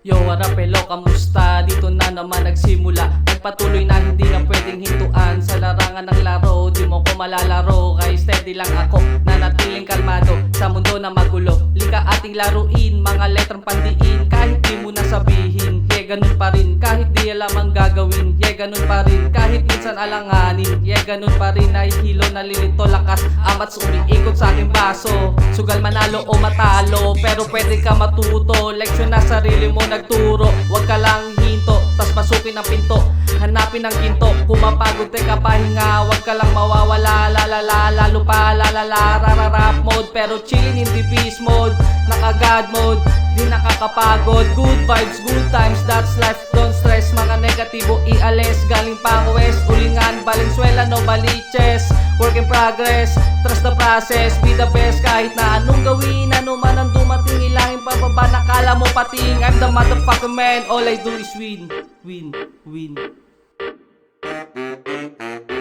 Yo, what up, hello, kamusta? Dito na naman nagsimula. Nagpatuloy na hindi na pwedeng hintuan. Sa larangan ng laro, di mo ko malalaro. Kaya steady lang ako, nanatiling kalmado sa mundo na magulo. Lika ating laruin, mga letrang pandiin. Kahit di mo na sabihin, yeah, ganun pa rin. Kahit di alam ang gagawin, yeah, ganun pa rin. Kahit minsan alanganin, yeah, ganun pa rin. Nahihilo, nalilito, lakas, amat umiikot sa aking baso. Sugal manalo o matalo, pero pwede ka matuto. Leksyon na sarili mo nagturo, wag ka lang hinto, tas pasukin ang pinto, hanapin ang ginto. Kung mapagod ka pahinga, wag ka lang mawawala. Lalala, lalo pa lalala, rararap mode, pero chillin in the peace mode. Naka-God mode, di nakakapagod. Good vibes, good times, that's life, don't stress. Mga negatibo ialis, galing pang west. Ulingan, Valenzuela, no baliches. Work in progress, trust the process. Be the best kahit na anong gawin. Ano man ang dumating, ilangin pababa. Nakala mo pating, I'm the motherfucking man. All I do is win, win, win.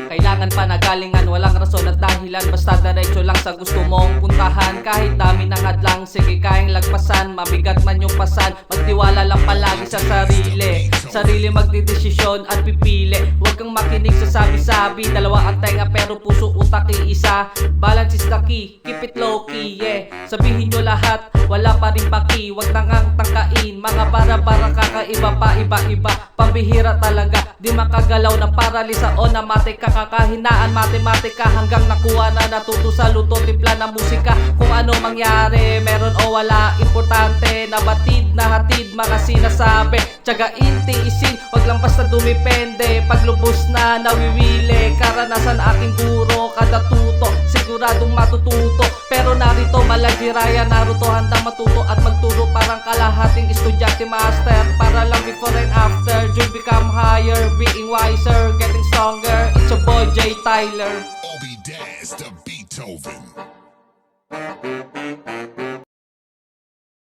Kailangan panagalingan, walang rason at dahilan. Basta diretso lang sa gusto mong puntahan. Kahit dami ng hadlang, sige kayang lagpasan. Mabigat man yung pasan, magtiwala lang palagi sa sarili. Sarili magdidesisyon at pipili. Huwag kang makinig sa sabi-sabi. Dalawa ang tenga pero puso utak iisa. Balance is the key, keep it low key, yeah. Sabihin nyo lahat, wala pa rin paki. Huwag nang tangkain, mga para kakaiba pa iba-iba. Pambihira talaga, di makagalaw na paralisa o na kakahinaan matematika. Hanggang nakuha na natuto sa luto, timpla na musika. Kung ano mangyari, meron o wala, importante na batid na hatid mga sinasabi. Tiyagain, tiisin, wag lang basta dumipende. Paglubos na nawiwili, karanasan aking guro. Kada tuto, siguradong matututo. Pero narito malagiraya, Naruto, handang matuto at magturo. Parang kalahating estudyante master, para lang before and after. Dream become higher, being wiser, getting stronger. It's your boy J. Tyler. Obi Daz, the Beethoven.